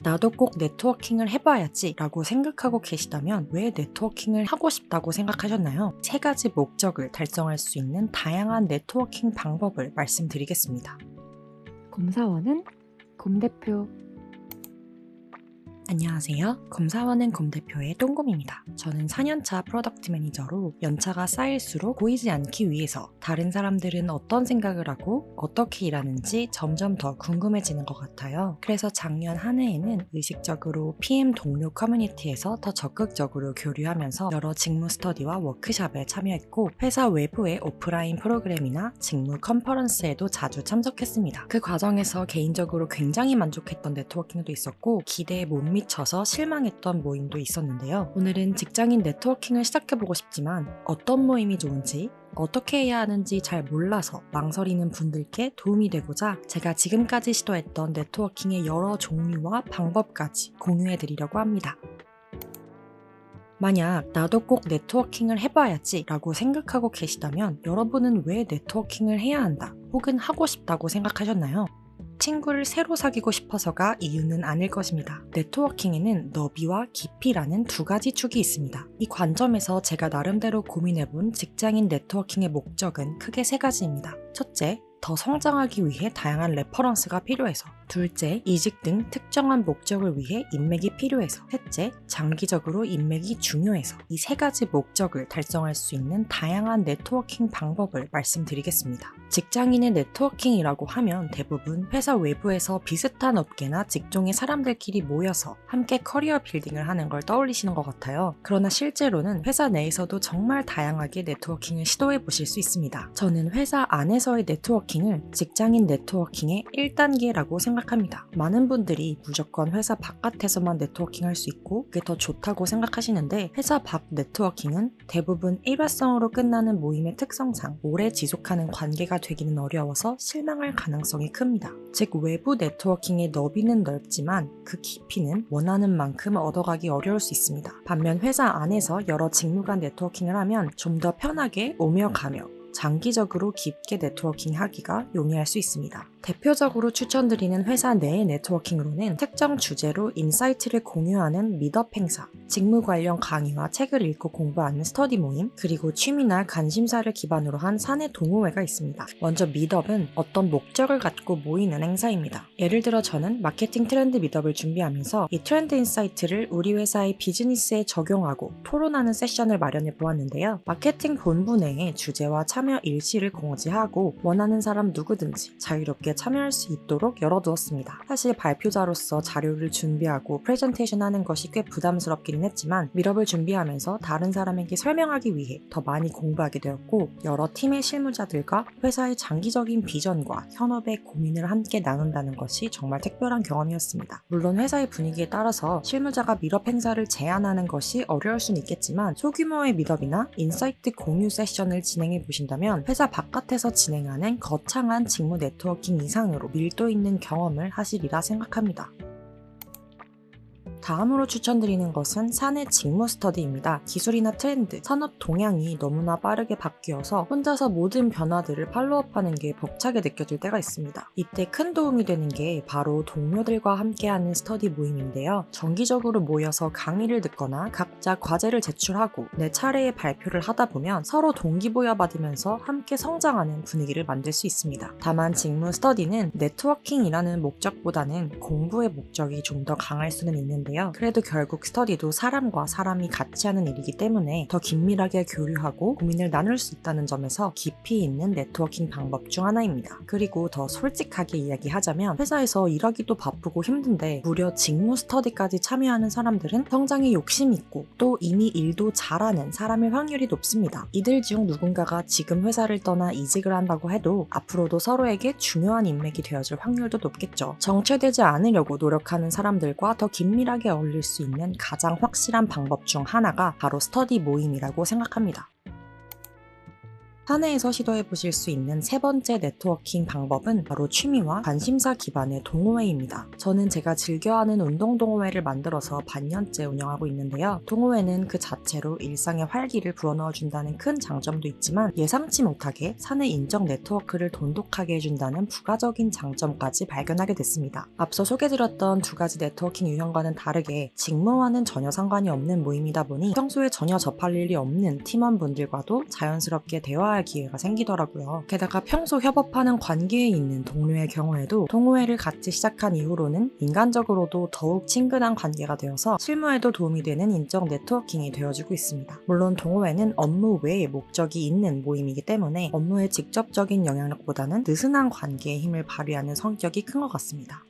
나도 꼭 네트워킹을 해봐야지 라고 생각하고 계시다면 왜 네트워킹을 하고 싶다고 생각하셨나요? 세 가지 목적을 달성할 수 있는 다양한 네트워킹 방법을 말씀드리겠습니다. 검사원은 곰대표. 안녕하세요. 검사원은 곰대표의 똥곰입니다. 저는 4년차 프로덕트 매니저로 연차가 쌓일수록 보이지 않기 위해서 다른 사람들은 어떤 생각을 하고 어떻게 일하는지 점점 더 궁금해지는 것 같아요. 그래서 작년 한 해에는 의식적으로 PM 동료 커뮤니티에서 더 적극적으로 교류하면서 여러 직무 스터디와 워크숍에 참여했고 회사 외부의 오프라인 프로그램이나 직무 컨퍼런스에도 자주 참석했습니다. 그 과정에서 개인적으로 굉장히 만족했던 네트워킹도 있었고 기대에 못 미쳐서 실망했던 모임도 있었는데요. 오늘은 직장인 네트워킹을 시작해보고 싶지만 어떤 모임이 좋은지 어떻게 해야 하는지 잘 몰라서 망설이는 분들께 도움이 되고자 제가 지금까지 시도했던 네트워킹의 여러 종류와 방법까지 공유해드리려고 합니다. 만약 나도 꼭 네트워킹을 해봐야지 라고 생각하고 계시다면 여러분은 왜 네트워킹을 해야 한다 혹은 하고 싶다고 생각하셨나요? 친구를 새로 사귀고 싶어서가 이유는 아닐 것입니다. 네트워킹에는 너비와 깊이라는 두 가지 축이 있습니다. 이 관점에서 제가 나름대로 고민해본 직장인 네트워킹의 목적은 크게 세 가지입니다. 첫째, 더 성장하기 위해 다양한 레퍼런스가 필요해서. 둘째, 이직 등 특정한 목적을 위해 인맥이 필요해서. 셋째, 장기적으로 인맥이 중요해서. 이 세 가지 목적을 달성할 수 있는 다양한 네트워킹 방법을 말씀드리겠습니다. 직장인의 네트워킹이라고 하면 대부분 회사 외부에서 비슷한 업계나 직종의 사람들끼리 모여서 함께 커리어 빌딩을 하는 걸 떠올리시는 것 같아요. 그러나 실제로는 회사 내에서도 정말 다양하게 네트워킹을 시도해 보실 수 있습니다. 저는 회사 안에서의 네트워킹을 직장인 네트워킹의 1단계라고 생각합니다. 많은 분들이 무조건 회사 바깥에서만 네트워킹할 수 있고 그게 더 좋다고 생각하시는데 회사 밖 네트워킹은 대부분 일회성으로 끝나는 모임의 특성상 오래 지속하는 관계가 되기는 어려워서 실망할 가능성이 큽니다. 즉 외부 네트워킹의 너비는 넓지만 그 깊이는 원하는 만큼 얻어가기 어려울 수 있습니다. 반면 회사 안에서 여러 직무 간 네트워킹을 하면 좀 더 편하게 오며 가며 장기적으로 깊게 네트워킹 하기가 용이할 수 있습니다. 대표적으로 추천드리는 회사 내의 네트워킹으로는 특정 주제로 인사이트를 공유하는 미덕 행사, 직무 관련 강의와 책을 읽고 공부하는 스터디 모임, 그리고 취미나 관심사를 기반으로 한 사내 동호회가 있습니다. 먼저 미덕은 어떤 목적을 갖고 모이는 행사입니다. 예를 들어 저는 마케팅 트렌드 미덕을 준비하면서 이 트렌드 인사이트를 우리 회사의 비즈니스에 적용하고 토론하는 세션을 마련해 보았는데요. 마케팅 본부 내에 주제와 참여 일시를 공지하고 원하는 사람 누구든지 자유롭게 참여할 수 있도록 열어두었습니다. 사실 발표자로서 자료를 준비하고 프레젠테이션 하는 것이 꽤 부담스럽기는 했지만 미럽을 준비하면서 다른 사람에게 설명하기 위해 더 많이 공부하게 되었고 여러 팀의 실무자들과 회사의 장기적인 비전과 현업의 고민을 함께 나눈다는 것이 정말 특별한 경험이었습니다. 물론 회사의 분위기에 따라서 실무자가 미럽 행사를 제안하는 것이 어려울 수는 있겠지만 소규모의 미럽이나 인사이트 공유 세션을 진행해 보신다면 회사 바깥에서 진행하는 거창한 직무 네트워킹 이상으로 밀도 있는 경험을 하시리라 생각합니다. 다음으로 추천드리는 것은 사내 직무 스터디입니다. 기술이나 트렌드, 산업 동향이 너무나 빠르게 바뀌어서 혼자서 모든 변화들을 팔로우업하는 게 벅차게 느껴질 때가 있습니다. 이때 큰 도움이 되는 게 바로 동료들과 함께하는 스터디 모임인데요. 정기적으로 모여서 강의를 듣거나 각자 과제를 제출하고 내 차례의 발표를 하다 보면 서로 동기부여 받으면서 함께 성장하는 분위기를 만들 수 있습니다. 다만 직무 스터디는 네트워킹이라는 목적보다는 공부의 목적이 좀 더 강할 수는 있는데요. 그래도 결국 스터디도 사람과 사람이 같이 하는 일이기 때문에 더 긴밀하게 교류하고 고민을 나눌 수 있다는 점에서 깊이 있는 네트워킹 방법 중 하나입니다. 그리고 더 솔직하게 이야기하자면 회사에서 일하기도 바쁘고 힘든데 무려 직무 스터디까지 참여하는 사람들은 성장에 욕심이 있고 또 이미 일도 잘하는 사람일 확률이 높습니다. 이들 중 누군가가 지금 회사를 떠나 이직을 한다고 해도 앞으로도 서로에게 중요한 인맥이 되어줄 확률도 높겠죠. 정체되지 않으려고 노력하는 사람들과 더 긴밀하게 어울릴 수 있는 가장 확실한 방법 중 하나가 바로 스터디 모임이라고 생각합니다. 사내에서 시도해보실 수 있는 세 번째 네트워킹 방법은 바로 취미와 관심사 기반의 동호회입니다. 저는 제가 즐겨하는 운동 동호회를 만들어서 반년째 운영하고 있는데요. 동호회는 그 자체로 일상의 활기를 불어넣어준다는 큰 장점도 있지만 예상치 못하게 사내 인적 네트워크를 돈독하게 해준다는 부가적인 장점까지 발견하게 됐습니다. 앞서 소개드렸던 두 가지 네트워킹 유형과는 다르게 직무와는 전혀 상관이 없는 모임이다 보니 평소에 전혀 접할 일이 없는 팀원분들과도 자연스럽게 대화할 기회가 생기더라고요. 게다가 평소 협업하는 관계에 있는 동료의 경우에도 동호회를 같이 시작한 이후로는 인간적으로도 더욱 친근한 관계가 되어서 실무에도 도움이 되는 인적 네트워킹이 되어주고 있습니다. 물론 동호회는 업무 외에 목적이 있는 모임이기 때문에 업무에 직접적인 영향력보다는 느슨한 관계의 힘을 발휘하는 성격이 큰 것 같습니다.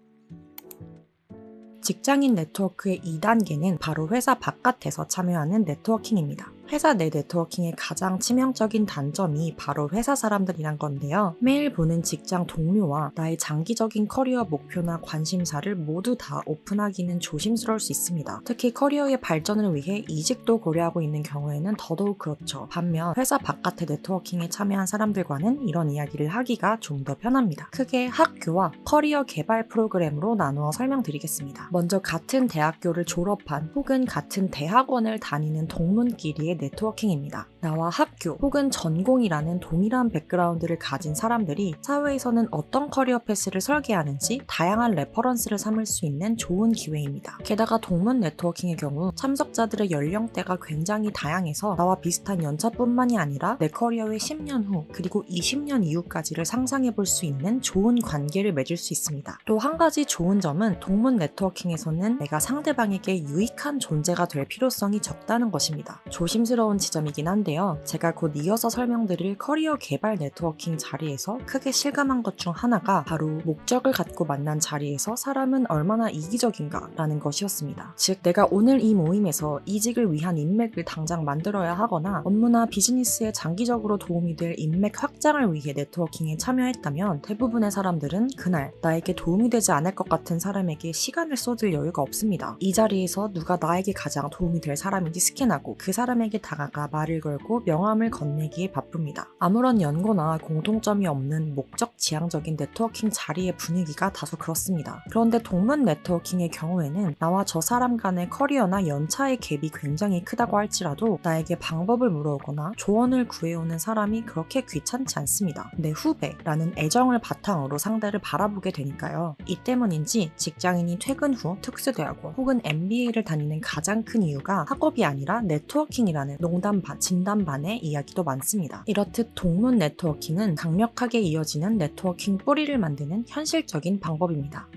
직장인 네트워크의 2단계는 바로 회사 바깥에서 참여하는 네트워킹입니다. 회사 내 네트워킹의 가장 치명적인 단점이 바로 회사 사람들이란 건데요. 매일 보는 직장 동료와 나의 장기적인 커리어 목표나 관심사를 모두 다 오픈하기는 조심스러울 수 있습니다. 특히 커리어의 발전을 위해 이직도 고려하고 있는 경우에는 더더욱 그렇죠. 반면 회사 바깥의 네트워킹에 참여한 사람들과는 이런 이야기를 하기가 좀 더 편합니다. 크게 학교와 커리어 개발 프로그램으로 나누어 설명드리겠습니다. 먼저 같은 대학교를 졸업한 혹은 같은 대학원을 다니는 동문끼리의 네트워킹입니다. 나와 학교 혹은 전공이라는 동일한 백그라운드를 가진 사람들이 사회에서는 어떤 커리어 패스를 설계하는지 다양한 레퍼런스를 삼을 수 있는 좋은 기회입니다. 게다가 동문 네트워킹의 경우 참석자들의 연령대가 굉장히 다양해서 나와 비슷한 연차뿐만이 아니라 내 커리어의 10년 후 그리고 20년 이후까지를 상상해 볼 수 있는 좋은 관계를 맺을 수 있습니다. 또 한 가지 좋은 점은 동문 네트워킹에서는 내가 상대방에게 유익한 존재가 될 필요성이 적다는 것입니다. 조심스러운 지점이긴 한데요. 제가 곧 이어서 설명드릴 커리어 개발 네트워킹 자리에서 크게 실감한 것 중 하나가 바로 목적을 갖고 만난 자리에서 사람은 얼마나 이기적인가 라는 것이었습니다. 즉 내가 오늘 이 모임에서 이직을 위한 인맥을 당장 만들어야 하거나 업무나 비즈니스에 장기적으로 도움이 될 인맥 확장을 위해 네트워킹에 참여했다면 대부분의 사람들은 그날 나에게 도움이 되지 않을 것 같은 사람에게 시간을 쏟을 여유가 없습니다. 이 자리에서 누가 나에게 가장 도움이 될 사람인지 스캔하고 그 사람에게 다가가 말을 걸고 명함을 건네기에 바쁩니다. 아무런 연고나 공통점이 없는 목적 지향적인 네트워킹 자리의 분위기가 다소 그렇습니다. 그런데 동문 네트워킹의 경우에는 나와 저 사람 간의 커리어나 연차의 갭이 굉장히 크다고 할지라도 나에게 방법을 물어오거나 조언을 구해오는 사람이 그렇게 귀찮지 않습니다. 내 후배라는 애정을 바탕으로 상대를 바라보게 되니까요. 이 때문인지 직장인이 퇴근 후 특수대학원 혹은 MBA를 다니는 가장 큰 이유가 학업이 아니라 네트워킹이라는 농담 반, 진담 반의 이야기도 많습니다. 이렇듯 동문 네트워킹은 강력하게 이어지는 네트워킹 뿌리를 만드는 현실적인 방법입니다.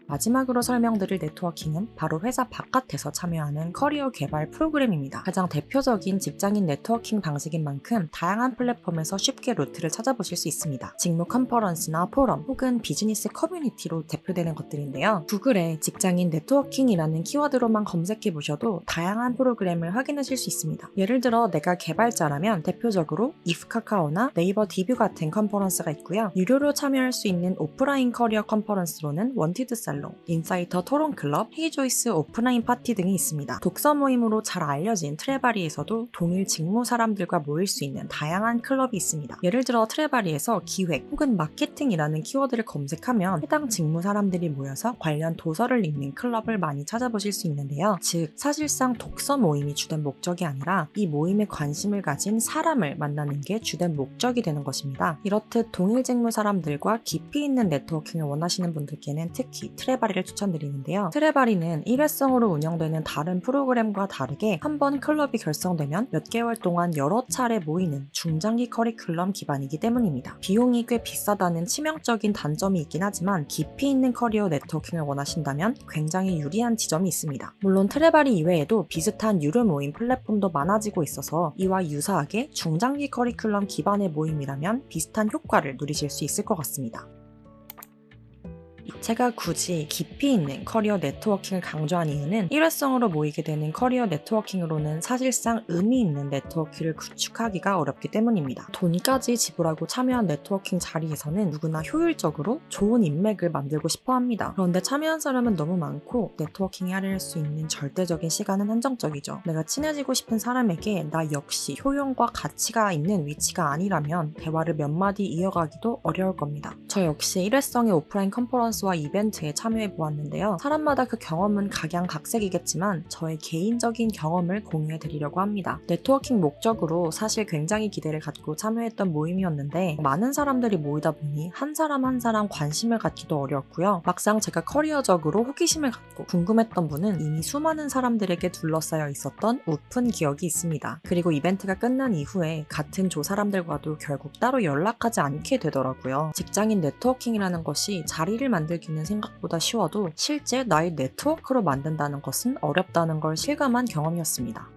마지막으로 설명드릴 네트워킹은 바로 회사 바깥에서 참여하는 커리어 개발 프로그램입니다. 가장 대표적인 직장인 네트워킹 방식인 만큼 다양한 플랫폼에서 쉽게 루트를 찾아보실 수 있습니다. 직무 컨퍼런스나 포럼 혹은 비즈니스 커뮤니티로 대표되는 것들인데요. 구글에 직장인 네트워킹이라는 키워드로만 검색해보셔도 다양한 프로그램을 확인하실 수 있습니다. 예를 들어 내가 개발자라면 대표적으로 이프카카오나 네이버 디뷰 같은 컨퍼런스가 있고요. 유료로 참여할 수 있는 오프라인 커리어 컨퍼런스로는 원티드 살롱, 인사이터 토론클럽, 헤이조이스 오프라인 파티 등이 있습니다. 독서 모임으로 잘 알려진 트레바리에서도 동일 직무 사람들과 모일 수 있는 다양한 클럽이 있습니다. 예를 들어 트레바리에서 기획 혹은 마케팅이라는 키워드를 검색하면 해당 직무 사람들이 모여서 관련 도서를 읽는 클럽을 많이 찾아보실 수 있는데요. 즉 사실상 독서 모임이 주된 목적이 아니라 이 모임에 관심을 가진 사람을 만나는 게 주된 목적이 되는 것입니다. 이렇듯 동일 직무 사람들과 깊이 있는 네트워킹을 원하시는 분들께는 특히 트레바리를 추천드리는데요. 트레바리는 일회성으로 운영되는 다른 프로그램과 다르게 한 번 클럽이 결성되면 몇 개월 동안 여러 차례 모이는 중장기 커리큘럼 기반이기 때문입니다. 비용이 꽤 비싸다는 치명적인 단점이 있긴 하지만 깊이 있는 커리어 네트워킹을 원하신다면 굉장히 유리한 지점이 있습니다. 물론 트레바리 이외에도 비슷한 유료 모임 플랫폼도 많아지고 있어서 이와 유사하게 중장기 커리큘럼 기반의 모임이라면 비슷한 효과를 누리실 수 있을 것 같습니다. 제가 굳이 깊이 있는 커리어 네트워킹을 강조한 이유는 일회성으로 모이게 되는 커리어 네트워킹으로는 사실상 의미 있는 네트워킹을 구축하기가 어렵기 때문입니다. 돈까지 지불하고 참여한 네트워킹 자리에서는 누구나 효율적으로 좋은 인맥을 만들고 싶어 합니다. 그런데 참여한 사람은 너무 많고 네트워킹이 하려할 수 있는 절대적인 시간은 한정적이죠. 내가 친해지고 싶은 사람에게 나 역시 효용과 가치가 있는 위치가 아니라면 대화를 몇 마디 이어가기도 어려울 겁니다. 저 역시 일회성의 오프라인 컨퍼런스와 이벤트에 참여해 보았는데요. 사람마다 그 경험은 각양각색이겠지만 저의 개인적인 경험을 공유해 드리려고 합니다. 네트워킹 목적으로 사실 굉장히 기대를 갖고 참여했던 모임이었는데 많은 사람들이 모이다 보니 한 사람 한 사람 관심을 갖기도 어려웠고요. 막상 제가 커리어적으로 호기심을 갖고 궁금했던 분은 이미 수많은 사람들에게 둘러싸여 있었던 우픈 기억이 있습니다. 그리고 이벤트가 끝난 이후에 같은 조 사람들과도 결국 따로 연락하지 않게 되더라고요. 직장인 네트워킹이라는 것이 자리를 만들기는 생각보다 쉬워도 실제 나의 네트워크로 만든다는 것은 어렵다는 걸 실감한 경험이었습니다.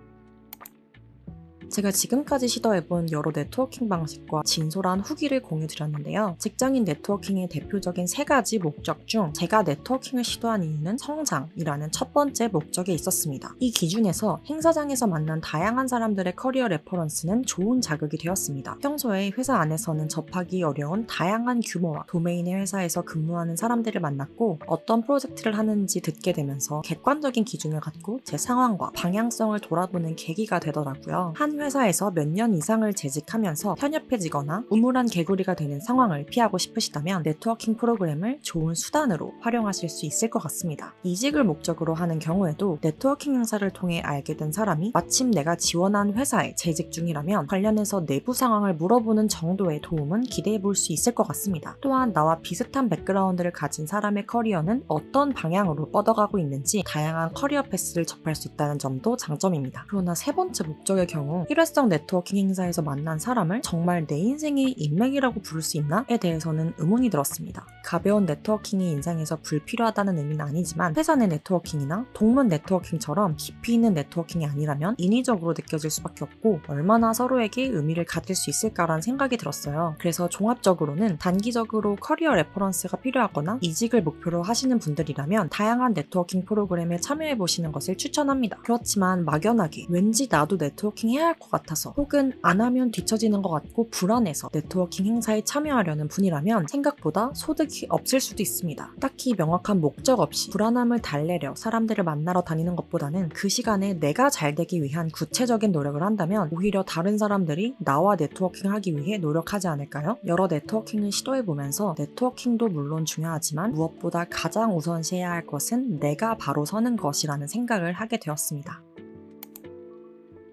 제가 지금까지 시도해본 여러 네트워킹 방식과 진솔한 후기를 공유드렸는데요. 직장인 네트워킹의 대표적인 3가지 목적 중 제가 네트워킹을 시도한 이유는 성장이라는 첫 번째 목적에 있었습니다. 이 기준에서 행사장에서 만난 다양한 사람들의 커리어 레퍼런스는 좋은 자극이 되었습니다. 평소에 회사 안에서는 접하기 어려운 다양한 규모와 도메인의 회사에서 근무하는 사람들을 만났고 어떤 프로젝트를 하는지 듣게 되면서 객관적인 기준을 갖고 제 상황과 방향성을 돌아보는 계기가 되더라고요. 한 회사에서 몇 년 이상을 재직하면서 편협해지거나 우물한 개구리가 되는 상황을 피하고 싶으시다면 네트워킹 프로그램을 좋은 수단으로 활용하실 수 있을 것 같습니다. 이직을 목적으로 하는 경우에도 네트워킹 행사를 통해 알게 된 사람이 마침 내가 지원한 회사에 재직 중이라면 관련해서 내부 상황을 물어보는 정도의 도움은 기대해 볼 수 있을 것 같습니다. 또한 나와 비슷한 백그라운드를 가진 사람의 커리어는 어떤 방향으로 뻗어가고 있는지 다양한 커리어 패스를 접할 수 있다는 점도 장점입니다. 그러나 3번째 목적의 경우 일회성 네트워킹 행사에서 만난 사람을 정말 내 인생의 인맥이라고 부를 수 있나?에 대해서는 의문이 들었습니다. 가벼운 네트워킹이 인생에서 불필요하다는 의미는 아니지만 회사 내 네트워킹이나 동문 네트워킹처럼 깊이 있는 네트워킹이 아니라면 인위적으로 느껴질 수밖에 없고 얼마나 서로에게 의미를 가질 수 있을까라는 생각이 들었어요. 그래서 종합적으로는 단기적으로 커리어 레퍼런스가 필요하거나 이직을 목표로 하시는 분들이라면 다양한 네트워킹 프로그램에 참여해보시는 것을 추천합니다. 그렇지만 막연하게 왠지 나도 네트워킹 해야 할 것 같아서 혹은 안 하면 뒤처지는 것 같고 불안해서 네트워킹 행사에 참여하려는 분이라면 생각보다 소득이 없을 수도 있습니다. 딱히 명확한 목적 없이 불안함을 달래려 사람들을 만나러 다니는 것보다는 그 시간에 내가 잘 되기 위한 구체적인 노력을 한다면 오히려 다른 사람들이 나와 네트워킹 하기 위해 노력하지 않을까요? 여러 네트워킹을 시도해보면서 네트워킹도 물론 중요하지만 무엇보다 가장 우선시해야 할 것은 내가 바로 서는 것이라는 생각을 하게 되었습니다.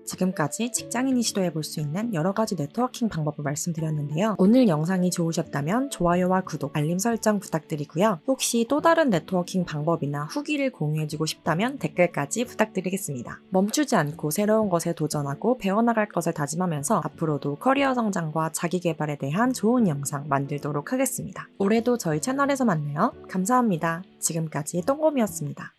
지금까지 직장인이 시도해볼 수 있는 여러가지 네트워킹 방법을 말씀드렸는데요. 오늘 영상이 좋으셨다면 좋아요와 구독, 알림 설정 부탁드리고요. 혹시 또 다른 네트워킹 방법이나 후기를 공유해주고 싶다면 댓글까지 부탁드리겠습니다. 멈추지 않고 새로운 것에 도전하고 배워나갈 것을 다짐하면서 앞으로도 커리어 성장과 자기개발에 대한 좋은 영상 만들도록 하겠습니다. 올해도 저희 채널에서 만나요. 감사합니다. 지금까지 똥곰이었습니다.